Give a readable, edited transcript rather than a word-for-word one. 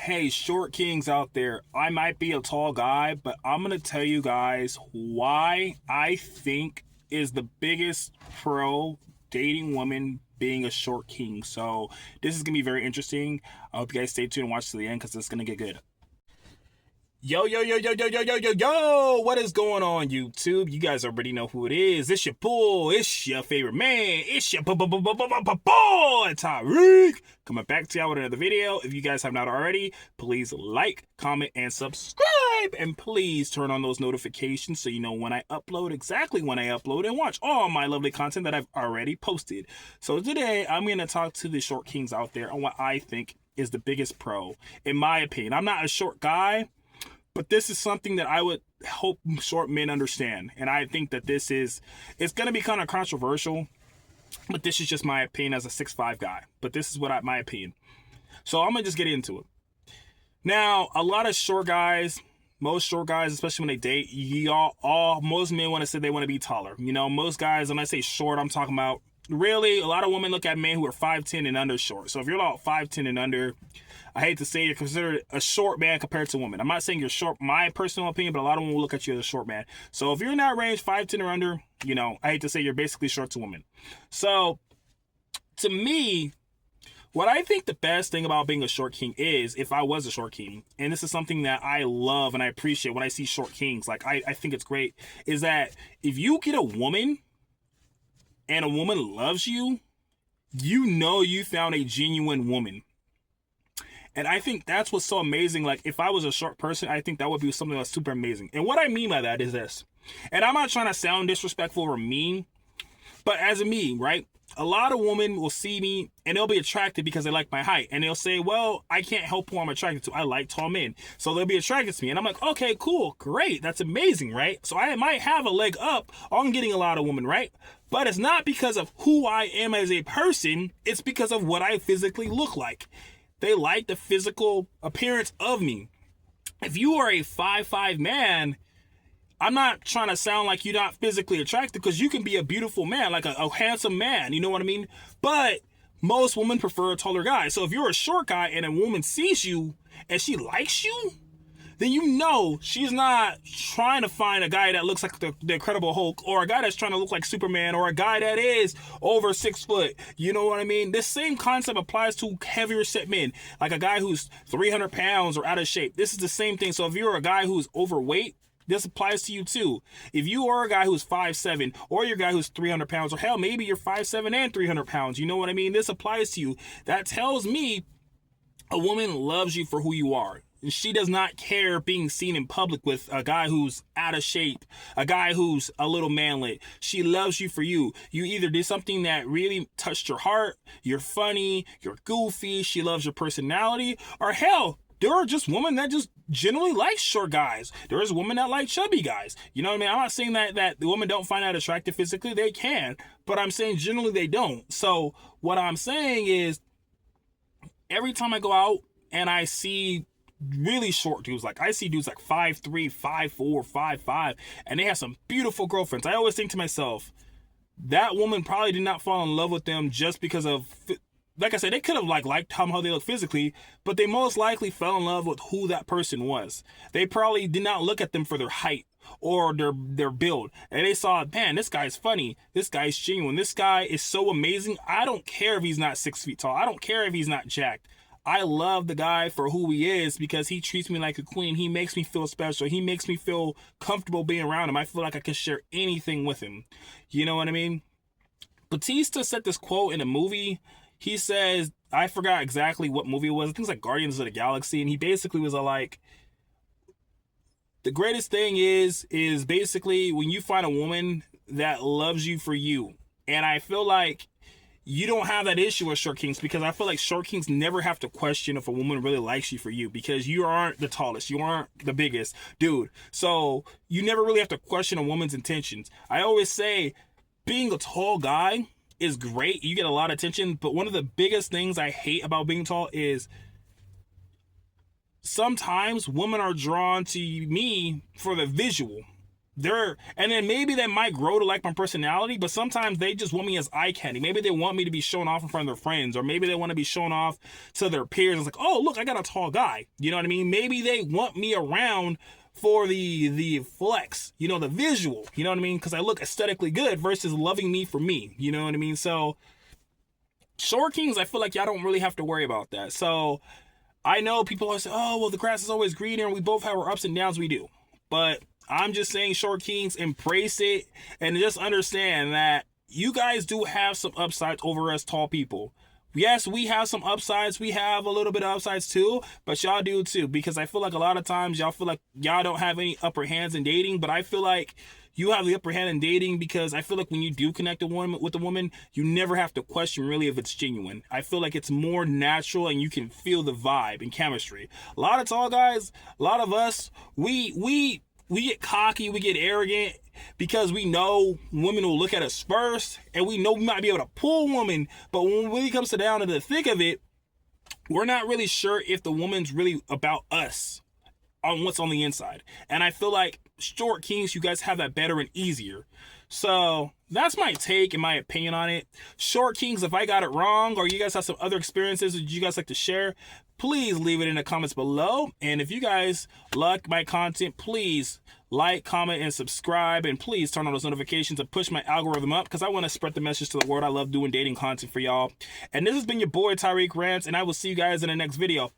Hey, short kings out there, I might be a tall guy, but I'm going to tell you guys why I think is the biggest pro dating woman being a short king. So, this is going to be very interesting. I hope you guys stay tuned and watch to the end because it's going to get good. Yo, yo, yo, yo, yo, yo, yo, yo, yo! What is going on, YouTube? You guys already know who it is. It's your boy. It's your favorite man. It's your boy, Tyreek. Coming back to y'all with another video. If you guys have not already, please like, comment, and subscribe. And please turn on those notifications so you know when I upload, exactly when I upload, and watch all my lovely content that I've already posted. So today, I'm going to talk to the short kings out there on what I think is the biggest pro. In my opinion, I'm not a short guy, but this is something that I would hope short men understand. And I think that it's going to be kind of controversial, but this is just my opinion as a 6'5" guy. But this is my opinion. So I'm going to just get into it. Now, a lot of short guys, most short guys, especially when they date, most men want to say they want to be taller. You know, most guys, when I say short, I'm talking about really a lot of women look at men who are 5'10" and under short. So if you're about 5'10" and under, I hate to say you're considered a short man compared to women. I'm not saying you're short, my personal opinion, but a lot of women will look at you as a short man. So if you're in that range, 5'10" or under, you know, I hate to say you're basically short to women. So to me, what I think the best thing about being a short king is, if I was a short king, and this is something that I love and I appreciate when I see short kings, like I think it's great, is that if you get a woman and a woman loves you, you know you found a genuine woman. And I think that's what's so amazing. Like, if I was a short person, I think that would be something that's super amazing. And what I mean by that is this. And I'm not trying to sound disrespectful or mean, but as a me, right? A lot of women will see me and they'll be attracted because they like my height. And they'll say, well, I can't help who I'm attracted to. I like tall men. So they'll be attracted to me. And I'm like, okay, cool, great. That's amazing, right? So I might have a leg up on getting a lot of women, right? But it's not because of who I am as a person. It's because of what I physically look like. They like the physical appearance of me. If you are a 5'5" man, I'm not trying to sound like you're not physically attractive, because you can be a beautiful man, like a handsome man, you know what I mean? But most women prefer a taller guy. So if you're a short guy and a woman sees you and she likes you, then you know she's not trying to find a guy that looks like the Incredible Hulk, or a guy that's trying to look like Superman, or a guy that is over 6 foot. You know what I mean? This same concept applies to heavier set men, like a guy who's 300 pounds or out of shape. This is the same thing. So if you're a guy who's overweight, this applies to you too. If you are a guy who's 5'7", or you're a guy who's 300 pounds, or hell, maybe you're 5'7" and 300 pounds, you know what I mean? This applies to you. That tells me a woman loves you for who you are. She does not care being seen in public with a guy who's out of shape, a guy who's a little manlet. She loves you for you. You either did something that really touched her heart, you're funny, you're goofy, she loves your personality, or hell, there are just women that just generally like short guys. There is women that like chubby guys. You know what I mean? I'm not saying that the women don't find that attractive physically. They can, but I'm saying generally they don't. So what I'm saying is, every time I go out and I see really short dudes, like I see dudes like 5'3", 5'4", 5'5", and they have some beautiful girlfriends, I always think to myself, that woman probably did not fall in love with them just because of, like I said, they could have liked how they look physically, but they most likely fell in love with who that person was. They probably did not look at them for their height or their build, and they saw, man, this guy's funny, this guy's genuine, this guy is so amazing. I don't care if he's not 6 feet tall, I don't care if he's not jacked. I love the guy for who he is because he treats me like a queen. He makes me feel special. He makes me feel comfortable being around him. I feel like I can share anything with him. You know what I mean? Batista said this quote in a movie. He says, I forgot exactly what movie it was. I think it's like Guardians of the Galaxy. And he basically was like, the greatest thing is basically when you find a woman that loves you for you. And I feel like you don't have that issue with short kings, because I feel like short kings never have to question if a woman really likes you for you, because you aren't the tallest, you aren't the biggest dude. So you never really have to question a woman's intentions. I always say being a tall guy is great. You get a lot of attention, but one of the biggest things I hate about being tall is sometimes women are drawn to me for the visual. and then maybe they might grow to like my personality, but sometimes they just want me as eye candy. Maybe they want me to be shown off in front of their friends, or maybe they want to be shown off to their peers. It's like, oh, look, I got a tall guy. You know what I mean? Maybe they want me around for the flex, you know, the visual, you know what I mean? Because I look aesthetically good versus loving me for me, you know what I mean? So short kings, I feel like y'all don't really have to worry about that. So I know people always say, oh, well, the grass is always greener, and we both have our ups and downs. We do. But I'm just saying, short kings, embrace it, and just understand that you guys do have some upsides over us tall people. Yes, we have some upsides. We have a little bit of upsides too, but y'all do too, because I feel like a lot of times y'all feel like y'all don't have any upper hands in dating, but I feel like you have the upper hand in dating, because I feel like when you do connect with a woman, you never have to question really if it's genuine. I feel like it's more natural, and you can feel the vibe and chemistry. A lot of tall guys, a lot of us, we get cocky, we get arrogant, because we know women will look at us first, and we know we might be able to pull women, but when it really comes down to the thick of it, we're not really sure if the woman's really about us on what's on the inside. And I feel like short kings, you guys have that better and easier. So that's my take and my opinion on it. Short kings, if I got it wrong, or you guys have some other experiences that you guys like to share, please leave it in the comments below. And if you guys like my content, please like, comment, and subscribe. And please turn on those notifications to push my algorithm up, because I want to spread the message to the world. I love doing dating content for y'all. And this has been your boy Tyreek Rants, and I will see you guys in the next video.